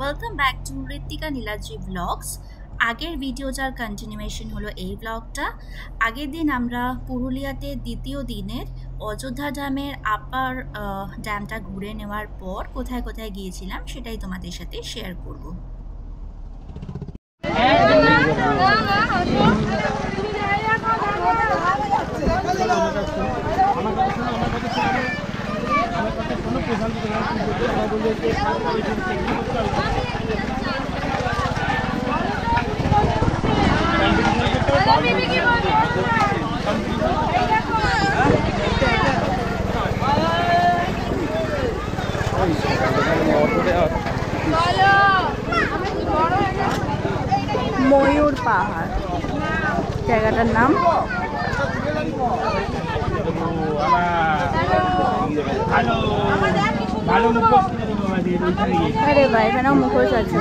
Welcome back to Ritwika Niladri blogs. আগের ভিডিওটার continuation হলো এই ব্লগটা। আগের দিন আমরা পুরুলিয়াতে দ্বিতীয় দিনের অযোধ্যা ড্যামের আপার ড্যামটা ঘুরে নেওয়ার পর কোথায় কোথায় গিয়েছিলাম সেটাই তোমাদের সাথে শেয়ার করব। ময়ূর পাহাড় জায়গাটার নাম। আরে ভাই এখানেও মুখোশ আছে।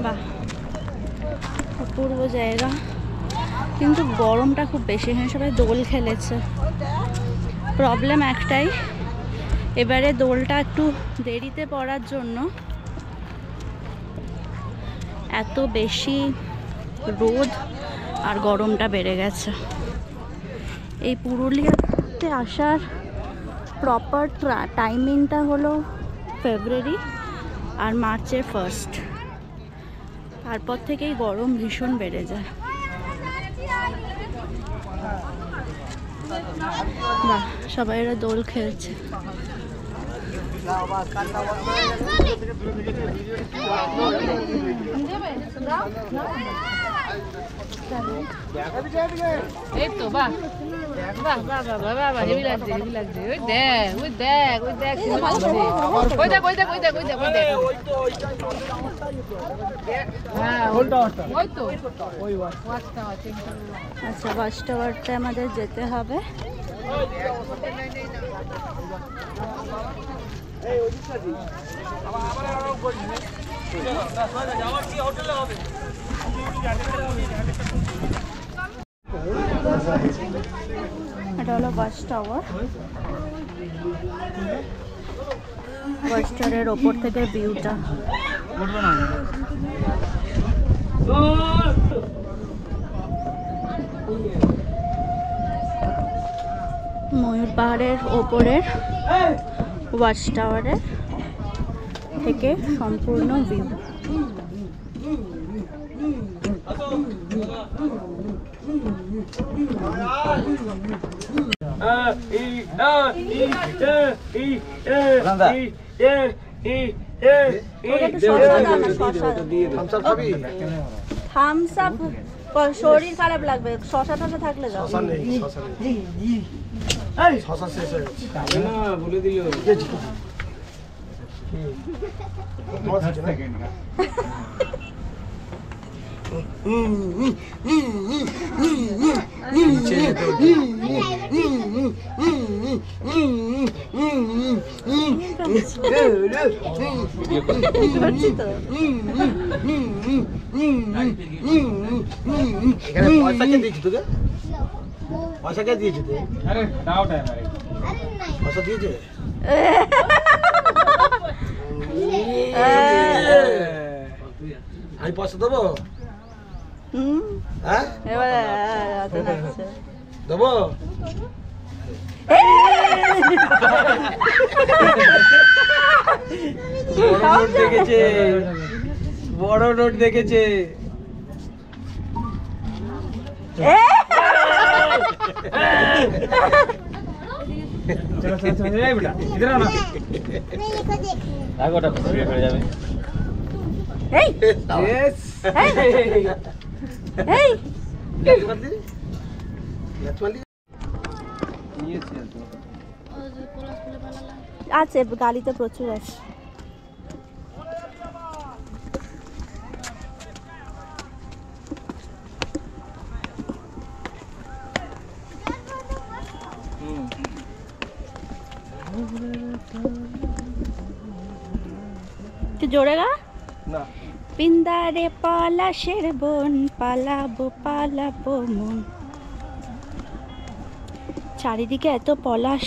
বাহ, অপূর্ব জায়গা, কিন্তু গরমটা খুব বেশি। এখানে সবাই দোল খেলেছে। প্রবলেম একটাই, এবারে দোলটা একটু দেরিতে পড়ার জন্য এত বেশি রোদ আর গরমটা বেড়ে গেছে। এই পুরুলিয়াতে আসার প্রপার টাইমিংটা হলো ফেব্রুয়ারি আর মার্চের ফার্স্ট। তারপর থেকেই গরম ভীষণ বেড়ে যায়। বাহ, সবাই এরা দোল খেলছে। এই তো বাহ বাহ বাহ বাহ বাহ বাহ, হেভি লাগছে হেভি লাগছে। ওই দেখ ওই দেখ ওই দেখ ওই দেখ ওই দেখ ওই দেখ ওই দেখ ওই দেখ। হ্যাঁ ওই তো ওই ওয়াচ টাওয়ার। আচ্ছা, ওয়াচ টাওয়ারটা আমাদের যেতে হবে। এটা হলো ওয়াচ টাওয়ার। ওয়াচ টাওয়ারের ওপর থেকে ভিউটা। ময়ূর পাহাড়ের ওপরের ওয়াচ টাওয়ারের থেকে সম্পূর্ণ ভিউ। থামস আপ, শরীর খারাপ লাগবে। শশা টশা থাকলে যাও। বলে দিল পয়সা কে দিয়েছি তোকে? পয়সা কে দিয়েছি তুই? আরে দাও টাইম। আরে পয়সা দিয়েছে? আমি পয়সা দেবো? হ্যাঁ দেবো। বড় নোট দেখেছে, বড় নোট দেখেছে। আছে, গাড়িতে প্রচুর আছে। জোরে গা না। পিন্দারে পলাশের বন, পালাবো পালাবো মন। চারিদিকে এত পলাশ,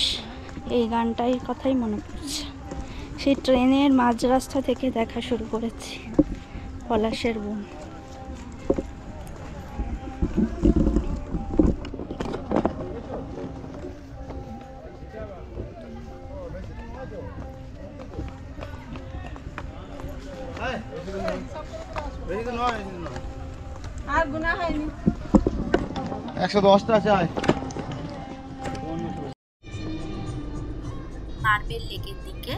এই গানটার কথাই মনে পড়ছে। সেই ট্রেনের মাঝ রাস্তা থেকে দেখা শুরু করেছি পলাশের বন। আর গুনা হয়নি। 110টা চাই। মার্বেল লেকের দিকে।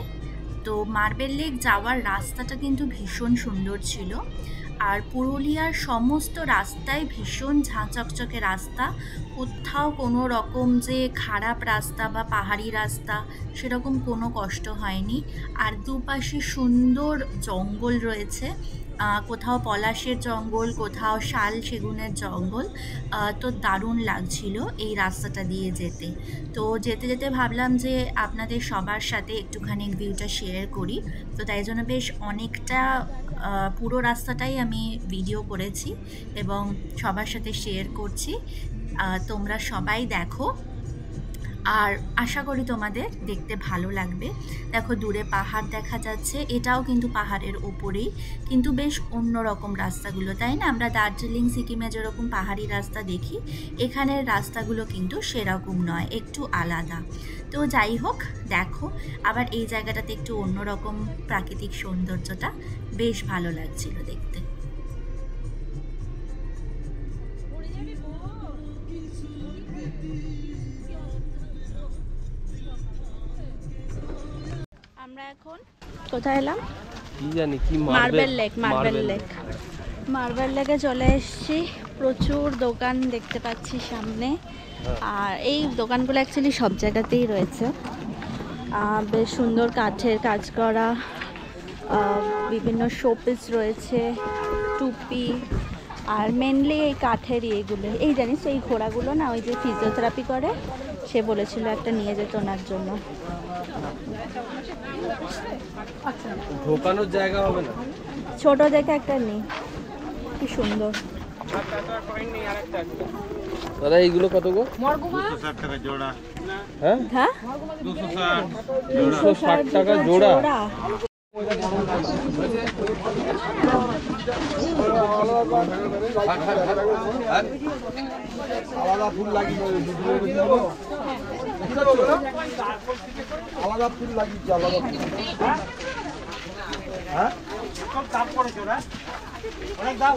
তো মার্বেল লেক যাওয়ার রাস্তাটা কিন্তু ভীষণ সুন্দর ছিল, আর পুরুলিয়ার সমস্ত রাস্তায় ভীষণ ঝাঁচকচকে রাস্তা, কোথাও কোনো রকম যে খারাপ রাস্তা বা পাহাড়ি রাস্তা সেরকম কোনো কষ্ট হয়নি। আর দুপাশে সুন্দর জঙ্গল রয়েছে, কোথাও পলাশের জঙ্গল, কোথাও শাল সেগুনের জঙ্গল। তো দারুণ লাগছিল এই রাস্তাটা দিয়ে যেতে। তো যেতে যেতে ভাবলাম যে আপনাদের সবার সাথে একটুখানি ভিউটা শেয়ার করি। তো তাই জন্য বেশ অনেকটা পুরো রাস্তাটাই আমি ভিডিও করেছি এবং সবার সাথে শেয়ার করছি। তোমরা সবাই দেখো, আর আশা করি তোমাদের দেখতে ভালো লাগবে। দেখো দূরে পাহাড় দেখা যাচ্ছে, এটাও কিন্তু পাহাড়ের ওপরেই, কিন্তু বেশ অন্যরকম রাস্তাগুলো, তাই না? আমরা দার্জিলিং সিকিমে যেরকম পাহাড়ি রাস্তা দেখি, এখানের রাস্তাগুলো কিন্তু সেরকম নয়, একটু আলাদা। তো যাই হোক, দেখো আবার এই জায়গাটাতে একটু অন্যরকম প্রাকৃতিক সৌন্দর্যটা বেশ ভালো লাগছিল দেখতে। আমরা এখন কোথায় এলাম? কি জানি কি মার্বেল লেক। মার্বেল লেকে চলে এসেছি। প্রচুর দোকান দেখতে পাচ্ছি সামনে, আর এই দোকানগুলো অ্যাকচুয়ালি সব জায়গাতেই রয়েছে। বেশ সুন্দর কাঠের কাজ করা বিভিন্ন শোপিস রয়েছে, টুপি, আর মেনলি এই কাঠের এগুলো। এই জানিস এই ঘোড়াগুলো না, ওই যে ফিজিওথেরাপি করে, সে বলেছিল একটা নিয়ে যেত ওনার জন্য। ঢোকানোর জায়গা হবে না? ছোট দেখে একটা নেই, কি সুন্দর। দাদা এইগুলো কত গো? 260 টাকা জোড়া। হ্যাঁ হ্যাঁ 260 টাকা জোড়া। আলাদা ফুল লাগিয়ে আলাদা ফুল লাগিয়েছে আলাদা ফুল। হ্যাঁ কত দাম পড়ে জোড়া? অনেক দাম।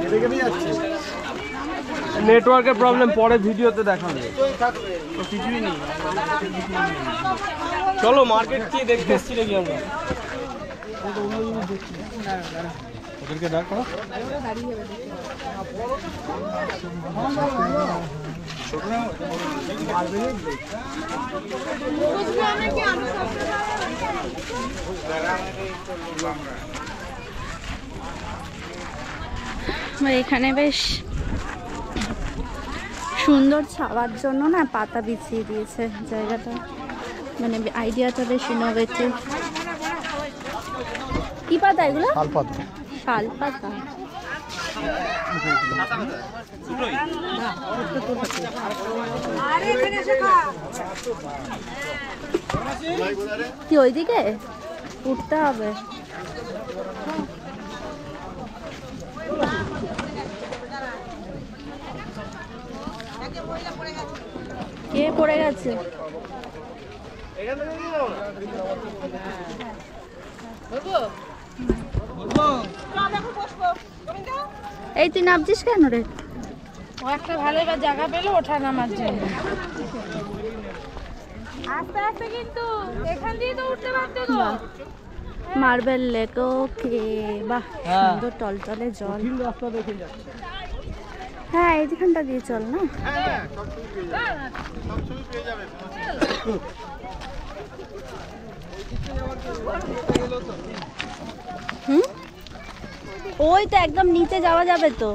এদিকে নিয়ে যাচ্ছে। নেটওয়ার্কের প্রবলেম, পরে ভিডিওতে দেখাবে। কিছুই নেই। চলো মার্কেট কি দেখতে এসেছি নাকি আমরা? ওদেরকে ডাকো। এখানে বেশ সুন্দর ছাওয়ার জন্য না পাতা বিছিয়ে দিয়েছে জায়গাটা, মানে আইডিয়াটা বেশ ইনোভেটিভ। কি পাতা এগুলো? শাল পাতা। শাল পাতা। কি ওইদিকে উঠতে হবে? কে পড়ে গেছে? এই তুই নামছিস কেন রে? ও একটা ভালো এবার জায়গা পেলো ওঠা নামার জন্য। আস্তে আস্তে, কিন্তু এখান দিয়ে তো উঠতে পারতো তো। মার্বেল লেক, ওকে, বাহ সুন্দর টলটলে জল। হ্যাঁ এইখানটা দিয়ে চল না। হুম, ওই তো একদম নিচে যাওয়া যাবে তো।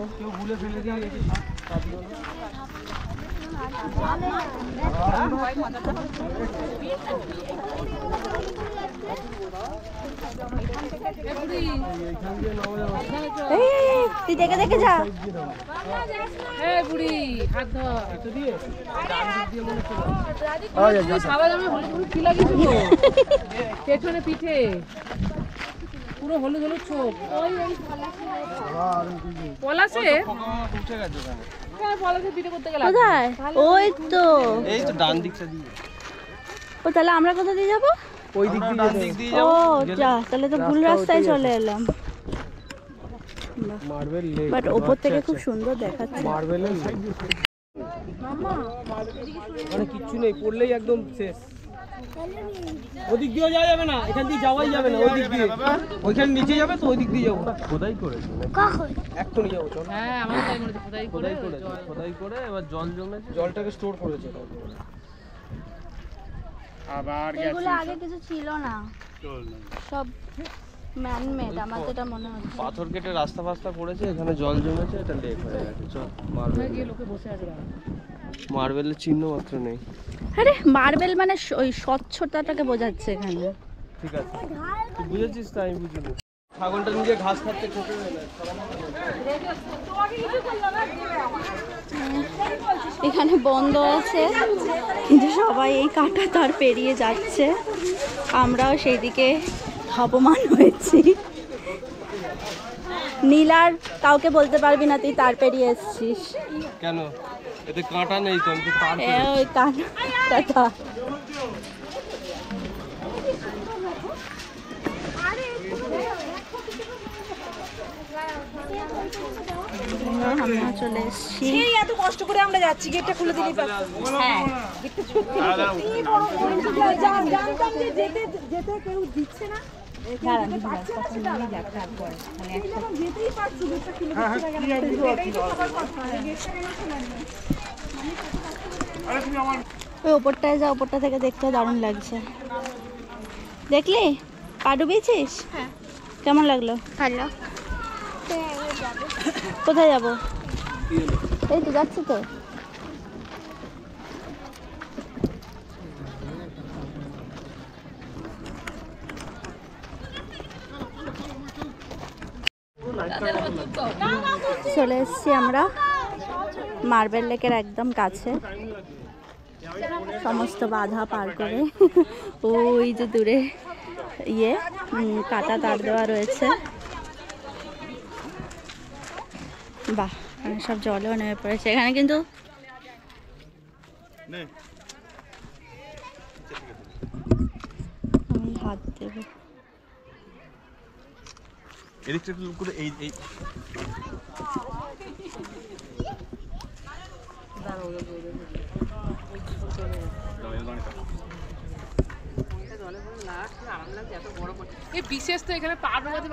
তুই দেখে দেখে যা। বুড়ি হাত ধর পেছনে পিঠে পুরো হলুদ হলুদ চোখ। পলাশে পলাশে পিঠে করতে গেলাম কোথায়? ওই তো এই তো ডান দিকটা দিয়ে। ও তাহলে আমরা কোথা দিয়ে যাবো? ওই দিক দিয়ে ও যা, তাহলে তো ভুল রাস্তায় চলে এলাম। মার্বেল লেক, বাট ওপর থেকে খুব সুন্দর দেখাচ্ছে। মার্বেলের লেক মানে কিচ্ছু নেই, পড়লেই একদম শেষ। ওদিক দিয়েও যাওয়া যাবে না, এখান দিয়ে যাওয়াই যাবে না। ওই দিক দিয়ে ওইখানে নিচে যাবে তো ওই দিক দিয়ে যাবো। খোদাই করেছে এক্ষুনি যাবো। চল। হ্যাঁ আমার তাই মনে হচ্ছে খোদাই করে এবার জল জমেছে, জলটাকে স্টোর করেছে। আবার এগুলো আগে কিছু ছিল না, সব ম্যান মেড। আমার যেটা মনে হচ্ছে পাথর কেটে রাস্তা ফাস্তা করেছে, এখানে জল জমেছে, এটা লেক হয়ে গেছে। চল মার্বেল গিয়ে লোকে বসে আছে। মার্বেলের চিহ্ন মাত্র নেই। আরে মার্বেল মানে ওই স্বচ্ছতাটাকে বোঝাচ্ছে এখানে। ঠিক আছে, তুই বুঝেছিস, তাই আমি বুঝিনি। ছাগলটা নিজে ঘাস খাচ্ছে, খেতে দেয় না। এখানে বন্ধ আছে কিন্তু সবাই এই কাঁটা তার পেরিয়ে যাচ্ছে, আমরাও সেই দিকে ধাবমান হয়েছি। নীলার কাউকে বলতে পারবি না তুই তার পেরিয়ে এসেছিস। কেন? এতে কাঁটা নেই তো, আমি তো তার ওই কাঁটা। আমরা চলে এসেছি। এত কষ্ট করে আমরা যাচ্ছি, গেটটা খুলে দিলেই পারতাম। হ্যাঁ, জানতাম যে যেতে কেউ দিচ্ছে না। ওই ওপরটায় যা, ওপরটা থেকে দেখতে দারুণ লাগছে। দেখলি পা ডুবিয়েছিস? কেমন লাগলো? ভালো। কোথায় যাবো? এই তো যাচ্ছি তো। চলে এসেছি আমরা মার্বেল লেকের একদম কাছে, সমস্ত বাধা পার করে। ওই যে দূরে কাটা তার দেওয়া রয়েছে। বাহ, সব জলেও নেমে পড়েছে এখানে। কিন্তু আমি হাত দেবো। এদিকটা একটু করে এই বিশেষ তো এখানে পা ডোবাতে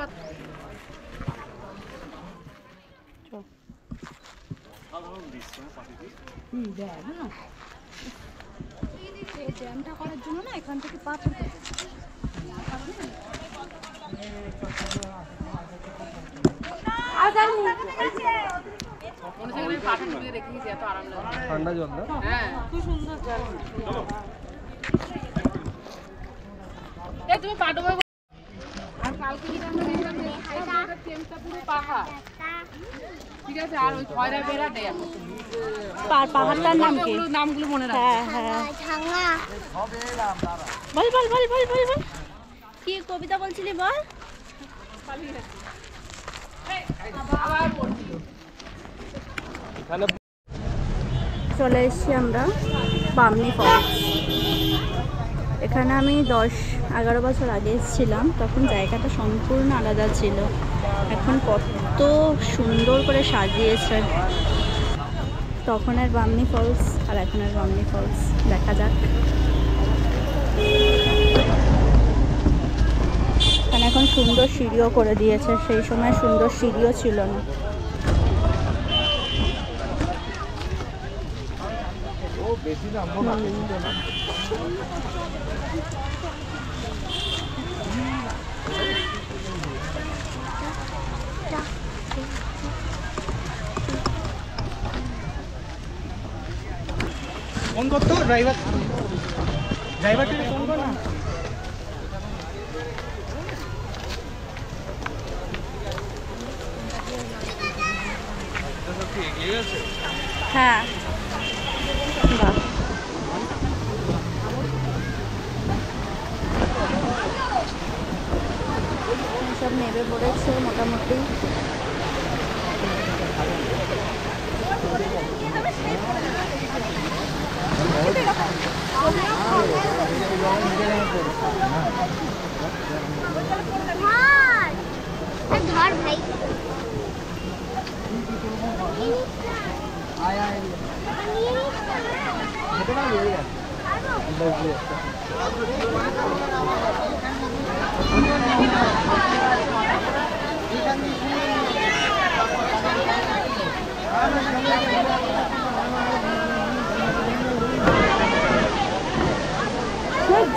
জ্যামটা করার জন্য না এখান থেকে পাথর ঠান্ডা জল না? হ্যাঁ, খুব সুন্দর জল। তুমি পা ডোবা। আর কালকে যেটা আমরা দেখলাম যে এটা চেমটা পুরো পাহাড়, ঠিক আছে। আর ওই খয়রা বেড়া ড্যাম, পাহাড়টার নাম কি? নামগুলো মনে রাখ। হ্যাঁ হ্যাঁ, বল বল বল বল বল বল, কি কবিতা বলছিলি বল। চলে এসেছি আমরা বামনি ফলস। এখানে আমি 10-11 বছর আগে এসেছিলাম, তখন জায়গাটা সম্পূর্ণ আলাদা ছিল। এখন কত সুন্দর করে সাজিয়েছে। তখনের বামনি ফলস আর এখনের বামনি ফলস দেখা যাক। এখানে এখন সুন্দর সিঁড়িও করে দিয়েছে, সেই সময় সুন্দর সিঁড়িও ছিল না। ফোন করতো ড্রাইভারকে ফোন কর না। হ্যাঁ বাহ সব নেবে পড়েছে মোটামুটি।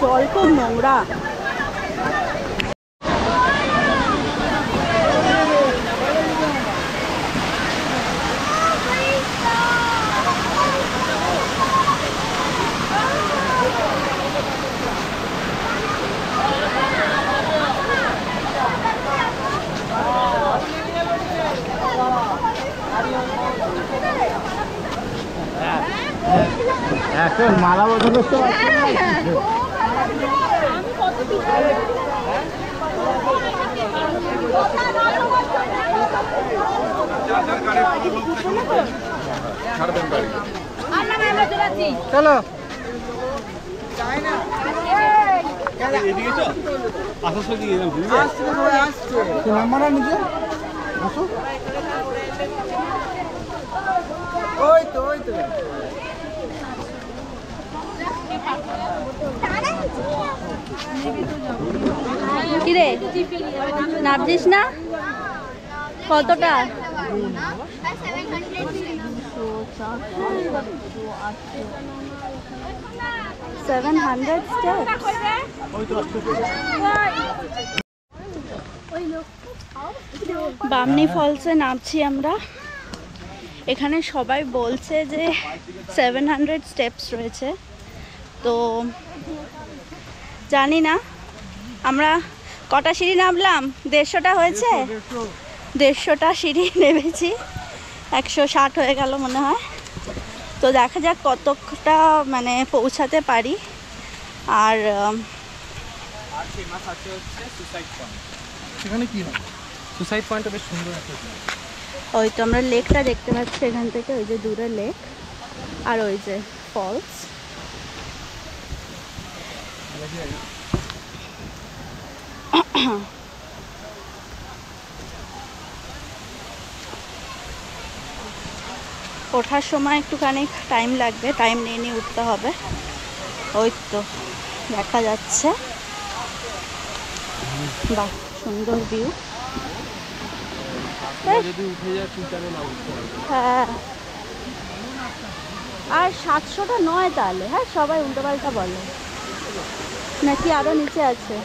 জল খুব নোংরা। এখন মালা বদল করতে পারছি না। চলো নাম্বার নিজে আসো। ওই তো কিরে নামছিস না? কতটা? 700 steps। বামনি ফলসে নামছি আমরা। এখানে সবাই বলছে যে 700 স্টেপস রয়েছে, তো জানি না আমরা কটা সিঁড়ি নামলাম। 150টা হয়েছে, 150টা সিঁড়ি নেমেছি, 160 হয়ে গেল মনে হয়। তো দেখা যাক কতটা মানে পৌঁছাতে পারি। আর সেখানে কি হয়? সুসাইড পয়েন্টটা বেশ সুন্দর একটা। ওই তো আমরা লেকটা দেখতে পাচ্ছি এখান থেকে, ওই যে দূরে লেক আর ওই যে ফলস। ওঠার সময় একটুখানি টাইম লাগবে, টাইম নিয়ে উঠতে হবে। ওই তো দেখা যাচ্ছে, বাহ সুন্দর ভিউ। হ্যাঁ আর 700টা নয় তাহলে? হ্যাঁ সবাই উল্টোপাল্টা বলে নাকি আরো নিচে আছে?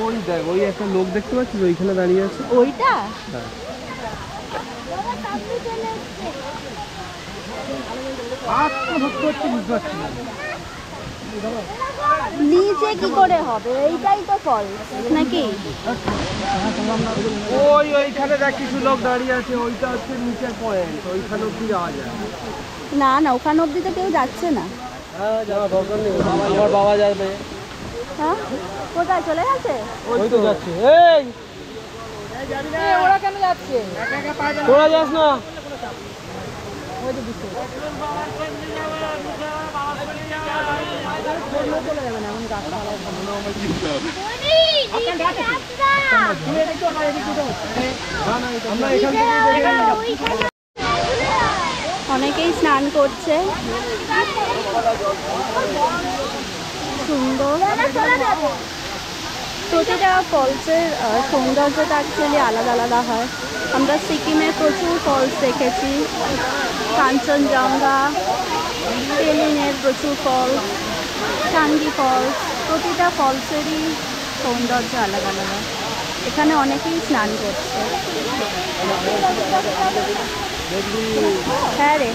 ওই দেখ, ওই একটা লোক দেখতে পাচ্ছিস ওইখানে দাঁড়িয়ে আছে, ওইটা? নিচে কি করে হবে? এইটাই তো ফল নাকি? ওইখানে দেখ কিছু লোক দাঁড়িয়ে আছে, ওইটা হচ্ছে নিচের পয়েন্ট, ওইখানে অব্দি যাওয়া যায়। না না ওখানে অব্দি তো কেউ যাচ্ছে না। হ্যাঁ যাওয়া দরকার নেই, আমার বাবা যাবে। হ্যাঁ কোথায় চলে গেছে? ওই তো যাচ্ছে। এই ওরা কেন যাচ্ছে? তোরা যাস না। অনেকেই স্নান করছে, সুন্দর। প্রতিটা ফলসের সৌন্দর্যটা অ্যাকচুয়ালি আলাদা আলাদা হয়। আমরা সিকিমে প্রচুর ফলস দেখেছি, কাঞ্চনজঙ্ঘা, পেলিনের প্রচুর ফলস, টাঙ্গি ফলস, প্রতিটা ফলসেরই সৌন্দর্য আলাদা আলাদা। এখানে অনেকেই স্নান করছে। হ্যাঁ রে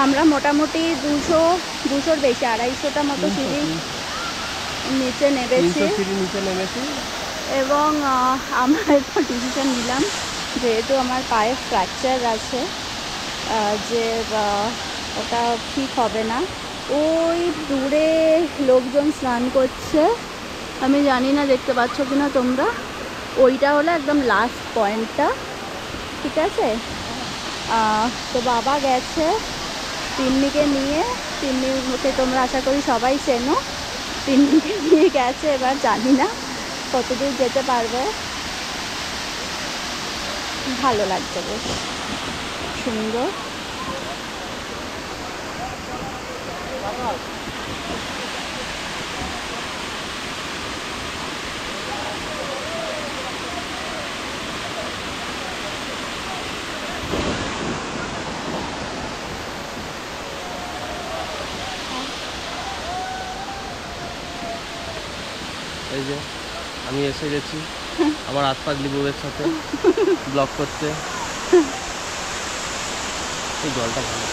আমরা মোটামুটি 200-200-র বেশি 250টা মতো সিঁড়ি নিচে নেমেছি এবং আমরা একটা ডিসিশন নিলাম, যেহেতু আমার পায়ে ফ্র্যাকচার আছে, যে ওটা ঠিক হবে না। ওই দূরে লোকজন স্নান করছে, আমি জানি না দেখতে পাচ্ছ কিনা তোমরা, ওইটা হলো একদম লাস্ট পয়েন্টটা, ঠিক আছে। তো বাবা গেছে তিন্নিকে নিয়ে, তিন্নিকে তোমরা আশা করি সবাই চেনো, তিন্নিকে নিয়ে গেছে, এবার জানি না কতদূর যেতে পারবে। ভালো লাগছে, বেশ সুন্দর। এই যে আমি এসে গেছি আমার হাত পাগলি বউয়ের সাথে ব্লগ করতে। এই জলটা ভালো।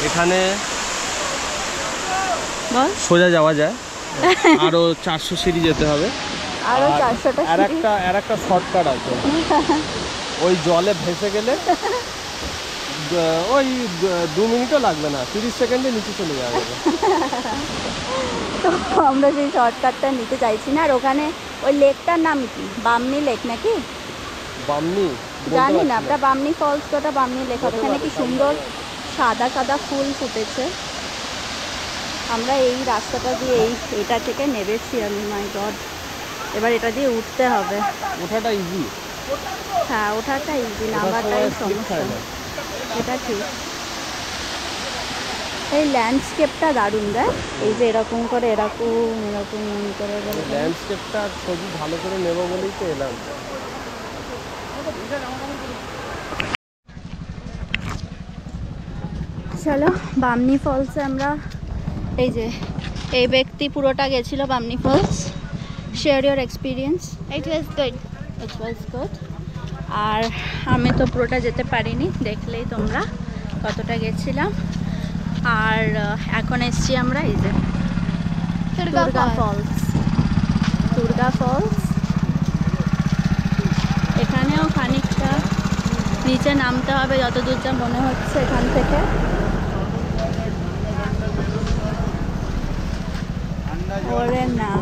এখানে সোজা যাওয়া যায়, আরো 400 সিঁড়ি যেতে হবে, আরো 400টা আর একটা শর্টকাট আছে। ওই জলে ভেসে গেলে ওই 2 মিনিটও লাগবে না, 30 সেকেন্ডে নিচে চলে যাবে। তো আমরা সেই শর্টকাটটা নিতে চাইছি না। আর ওখানে ওই লেকটার নাম কি, বামনি লেক নাকি? বামনি জানি না, ওটা বামনি ফলস, তো ওটা বামনি লেক হবে। এখানে কি সুন্দর সাদা সাদা ফুল ফুটেছে। আমরা এই রাস্তাটা দিয়ে এটা থেকে নেমেছি আমি, মাই গড। এবার এটা দিয়ে উঠতে হবে। ওঠাটা ইজি। হ্যাঁ, ওঠাটা ইজি, নামাটাই সমস্যা। এটা ঠিক। এই ল্যান্ডস্কেপটা দারুণ দেয়, এই যে এরকম করে ল্যান্ডস্কেপটা ছবি ভালো করে নেব বলেই তো এলাম। চলো বামনি ফলসে আমরা, এই যে এই ব্যক্তি পুরোটা গেছিল Bamni falls. Share your experience. It was good. It was good. আর আমি তো পুরোটা যেতে পারিনি, দেখলেই তোমরা কতটা গেছিলাম। আর এখন এসছি আমরা এই যে দুর্গা ফলস। এখানেও খানিকটা নিচে নামতে হবে, যতদূর যা মনে হচ্ছে এখান থেকে। ওরে না,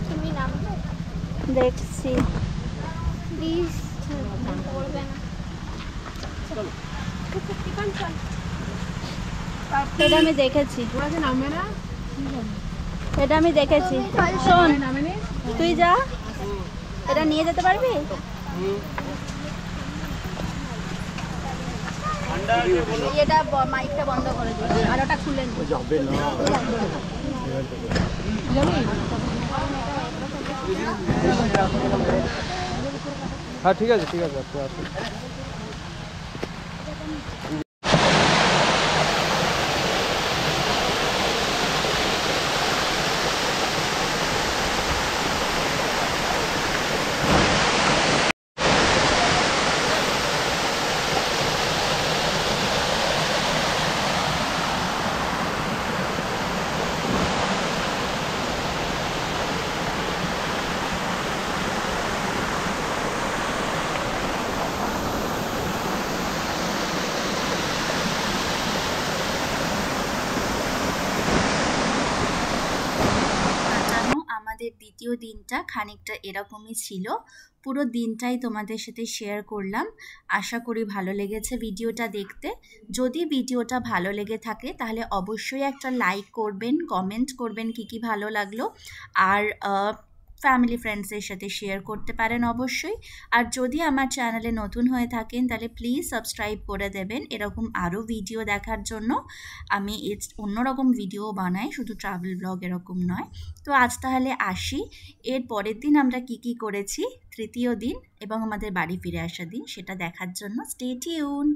তুমি নামবে? দেখছি। প্লিজ পড়বে না। এটা আমি দেখেছি, নামবে না, এটা আমি দেখেছি। শোন, তুই যা, এটা নিয়ে যেতে পারবি? এটা মাইকটা বন্ধ করে দিস, আর ওটা খুলে নি। হ্যাঁ ঠিক আছে, ঠিক আছে, আপনি আসুন। আমাদের দ্বিতীয় দিনটা খানিকটা এরকমই ছিল। পুরো দিনটাই তোমাদের সাথে শেয়ার করলাম। আশা করি ভালো লেগেছে ভিডিওটা দেখতে। যদি ভিডিওটা ভালো লেগে থাকে তাহলে অবশ্যই একটা লাইক করবেন, কমেন্ট করবেন কি কি ভালো লাগলো। আর ফ্যামিলি ফ্রেন্ডসের সাথে শেয়ার করতে পারেন অবশ্যই। আর যদি আমার চ্যানেলে নতুন হয়ে থাকেন তাহলে প্লিজ সাবস্ক্রাইব করে দেবেন এরকম আরও ভিডিও দেখার জন্য। আমি অন্যরকম ভিডিও বানাই, শুধু ট্রাভেল ব্লগ এরকম নয়। তো আজ তাহলে আসি, এর পরের দিন আমরা কি করেছি, তৃতীয় দিন এবং আমাদের বাড়ি ফিরে আসার দিন, সেটা দেখার জন্য স্টে টিউনড।